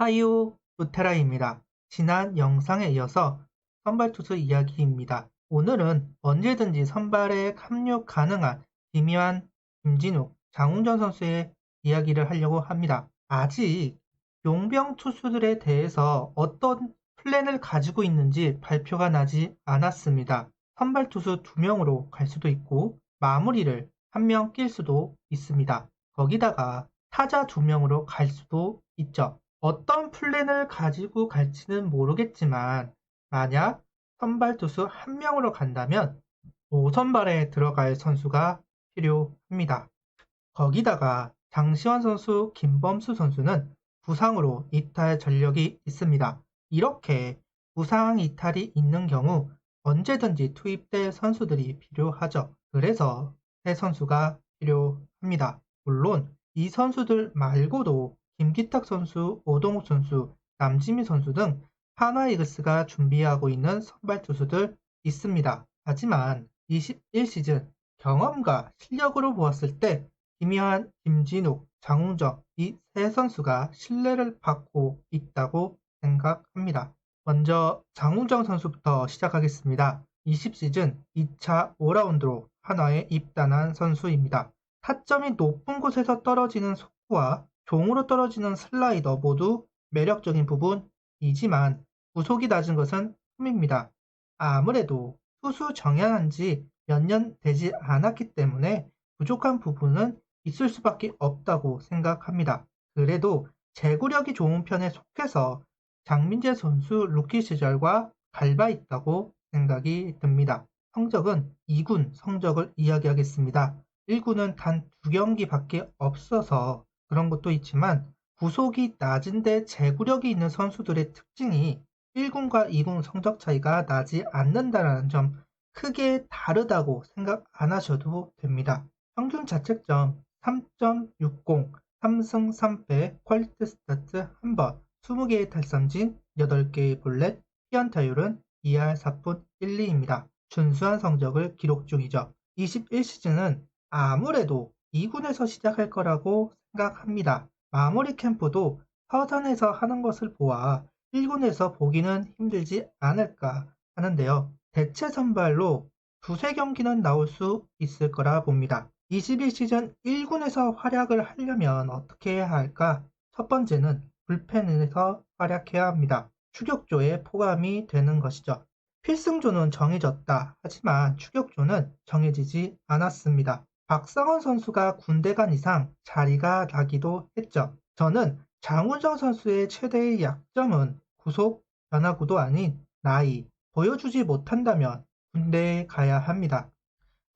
하이오 루테라입니다. 지난 영상에 이어서 선발투수 이야기입니다. 오늘은 언제든지 선발에 합류 가능한 김희환, 김진욱, 장훈전 선수의 이야기를 하려고 합니다. 아직 용병 투수들에 대해서 어떤 플랜을 가지고 있는지 발표가 나지 않았습니다. 선발투수 2명으로 갈 수도 있고 마무리를 1명 낄 수도 있습니다. 거기다가 타자 2명으로 갈 수도 있죠. 어떤 플랜을 가지고 갈지는 모르겠지만 만약 선발 투수 1명으로 간다면 5선발에 들어갈 선수가 필요합니다. 거기다가 장시환 선수, 김범수 선수는 부상으로 이탈 전력이 있습니다. 이렇게 부상 이탈이 있는 경우 언제든지 투입될 선수들이 필요하죠. 그래서 새 선수가 필요합니다. 물론 이 선수들 말고도 김기탁 선수, 오동욱 선수, 남지미 선수 등 하나이글스가 준비하고 있는 선발 투수들 있습니다. 하지만 21시즌 경험과 실력으로 보았을 때 김희환, 김진욱, 장훈정 이 세 선수가 신뢰를 받고 있다고 생각합니다. 먼저 장훈정 선수부터 시작하겠습니다. 20시즌 2차 5라운드로 한화에 입단한 선수입니다. 타점이 높은 곳에서 떨어지는 속구와 종으로 떨어지는 슬라이더 모두 매력적인 부분이지만 구속이 낮은 것은 흠입니다. 아무래도 투수 정향한 지 몇 년 되지 않았기 때문에 부족한 부분은 있을 수밖에 없다고 생각합니다. 그래도 제구력이 좋은 편에 속해서 장민재 선수 루키 시절과 닮아 있다고 생각이 듭니다. 성적은 2군 성적을 이야기하겠습니다. 1군은 단 2경기밖에 없어서 그런 것도 있지만 구속이 낮은데 제구력이 있는 선수들의 특징이 1군과 2군 성적 차이가 나지 않는다는 점 크게 다르다고 생각 안 하셔도 됩니다. 평균 자책점 3.60, 3승 3패, 퀄리티 스타트 1번, 20개의 탈삼진, 8개의 볼넷, 피안타율은 2할 4푼 1리입니다. 준수한 성적을 기록 중이죠. 21시즌은 아무래도 2군에서 시작할 거라고 생각합니다. 마무리 캠프도 서산에서 하는 것을 보아 1군에서 보기는 힘들지 않을까 하는데요. 대체 선발로 두세 경기는 나올 수 있을 거라 봅니다. 21시즌 1군에서 활약을 하려면 어떻게 해야 할까? 첫 번째는 불펜에서 활약해야 합니다. 추격조에 포함이 되는 것이죠. 필승조는 정해졌다. 하지만 추격조는 정해지지 않았습니다. 박상원 선수가 군대 간 이상 자리가 나기도 했죠. 저는 장훈정 선수의 최대의 약점은 구속 변화구도 아닌 나이, 보여주지 못한다면 군대에 가야 합니다.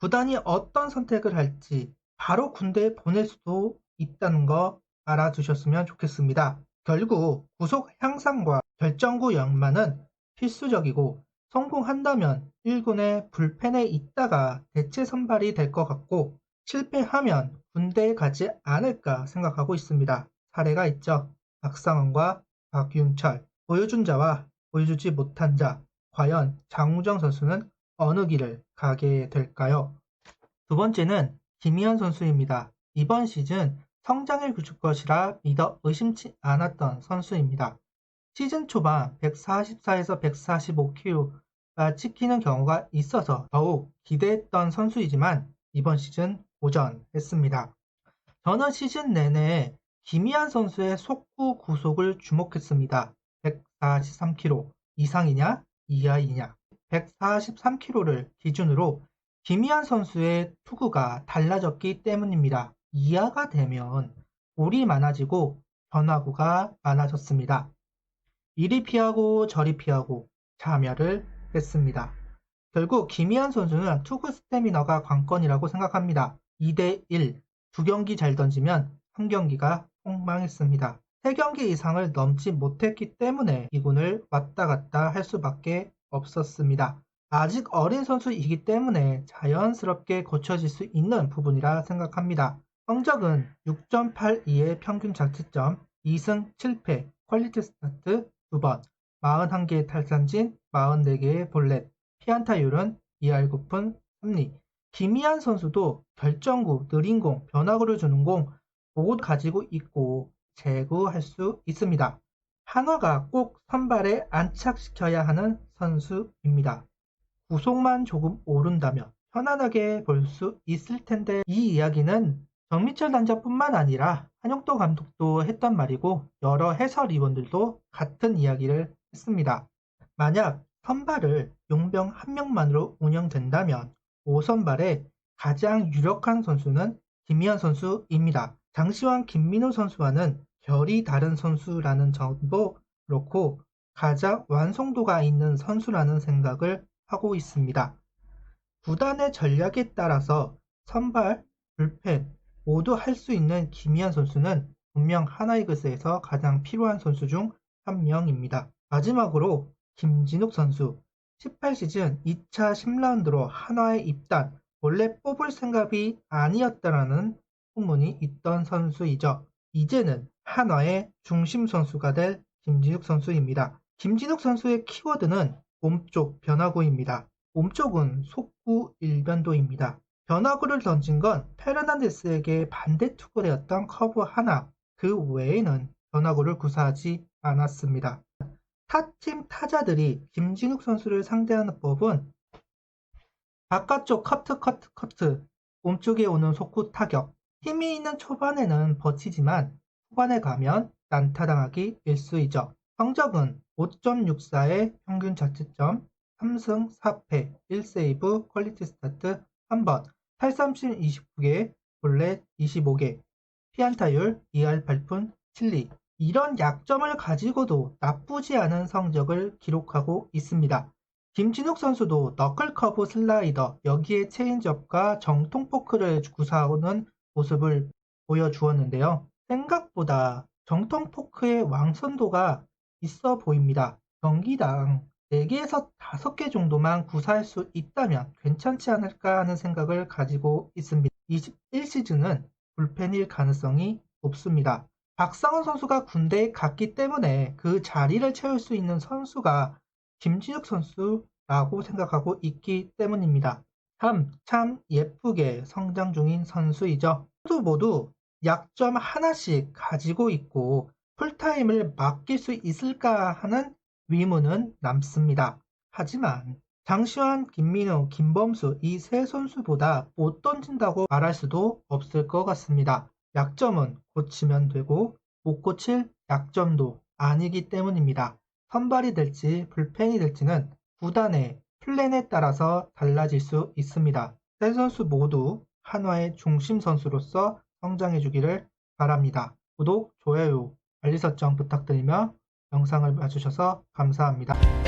구단이 어떤 선택을 할지 바로 군대에 보낼 수도 있다는 거 알아두셨으면 좋겠습니다. 결국 구속 향상과 결정구 연마는 필수적이고 성공한다면 1군의 불펜에 있다가 대체 선발이 될 것 같고 실패하면 군대에 가지 않을까 생각하고 있습니다. 사례가 있죠. 박상원과 박윤철, 보여준 자와 보여주지 못한 자, 과연 장우정 선수는 어느 길을 가게 될까요? 두 번째는 김희환 선수입니다. 이번 시즌 성장을 굳을 것이라 믿어 의심치 않았던 선수입니다. 시즌 초반 144에서 145kg가 찍히는 경우가 있어서 더욱 기대했던 선수이지만 이번 시즌 고전했습니다. 저는 시즌 내내 김희환 선수의 속구 구속을 주목했습니다. 143kg 이상이냐 이하이냐 143kg를 기준으로 김희환 선수의 투구가 달라졌기 때문입니다. 이하가 되면 볼이 많아지고 변화구가 많아졌습니다. 이리 피하고 저리 피하고 참여를 했습니다. 결국 김희환 선수는 투구 스태미너가 관건이라고 생각합니다. 2대1, 2경기 잘 던지면 3경기가 폭망했습니다. 3경기 이상을 넘지 못했기 때문에 2군을 왔다 갔다 할 수밖에 없었습니다. 아직 어린 선수이기 때문에 자연스럽게 고쳐질 수 있는 부분이라 생각합니다. 성적은 6.82의 평균 자책점, 2승 7패, 퀄리티 스타트 2번, 41개의 탈삼진, 44개의 볼넷, 피안타율은 2할 9푼 3리. 김희환 선수도 결정구, 느린 공, 변화구를 주는 공 모두 가지고 있고 제구할 수 있습니다. 한화가 꼭 선발에 안착시켜야 하는 선수입니다. 구속만 조금 오른다면 편안하게 볼 수 있을 텐데 이 이야기는 정민철 단장뿐만 아니라 한용도 감독도 했단 말이고 여러 해설위원들도 같은 이야기를 했습니다. 만약 선발을 용병 한 명만으로 운영된다면 5선발에 가장 유력한 선수는 김희환 선수입니다. 장시환, 김민호 선수와는 결이 다른 선수라는 점도 그렇고 가장 완성도가 있는 선수라는 생각을 하고 있습니다. 구단의 전략에 따라서 선발, 불펜 모두 할 수 있는 김희환 선수는 분명 하나이글스에서 가장 필요한 선수 중 한 명입니다. 마지막으로 김진욱 선수 18시즌 2차 10라운드로 한화에 입단, 원래 뽑을 생각이 아니었다라는 소문이 있던 선수이죠. 이제는 한화의 중심 선수가 될 김진욱 선수입니다. 김진욱 선수의 키워드는 몸쪽 변화구입니다. 몸쪽은 속구 일변도입니다. 변화구를 던진 건 페르난데스에게 반대 투구되었던 커브 하나, 그 외에는 변화구를 구사하지 않았습니다. 타팀 타자들이 김진욱 선수를 상대하는 법은 바깥쪽 커트, 몸쪽에 오는 속구 타격. 힘이 있는 초반에는 버티지만 후반에 가면 난타당하기 일쑤이죠. 성적은 5.64의 평균 자책점, 3승 4패, 1세이브, 퀄리티 스타트 1번, 탈삼진 29개, 볼넷 25개, 피안타율 2할 8푼 7리. 이런 약점을 가지고도 나쁘지 않은 성적을 기록하고 있습니다. 김진욱 선수도 너클 커브 슬라이더, 여기에 체인지업과 정통 포크를 구사하는 모습을 보여주었는데요. 생각보다 정통 포크의 왕선도가 있어 보입니다. 경기당 4개에서 5개 정도만 구사할 수 있다면 괜찮지 않을까 하는 생각을 가지고 있습니다. 21시즌은 불펜일 가능성이 높습니다. 박상원 선수가 군대에 갔기 때문에 그 자리를 채울 수 있는 선수가 김진욱 선수라고 생각하고 있기 때문입니다. 참 예쁘게 성장 중인 선수이죠. 모두 약점 하나씩 가지고 있고 풀타임을 맡길 수 있을까 하는 의문은 남습니다. 하지만 장시환, 김민호, 김범수 이 세 선수보다 못 던진다고 말할 수도 없을 것 같습니다. 약점은 고치면 되고 못 고칠 약점도 아니기 때문입니다. 선발이 될지 불펜이 될지는 구단의 플랜에 따라서 달라질 수 있습니다. 세 선수 모두 한화의 중심 선수로서 성장해 주기를 바랍니다. 구독, 좋아요, 알림 설정 부탁드리며 영상을 봐주셔서 감사합니다.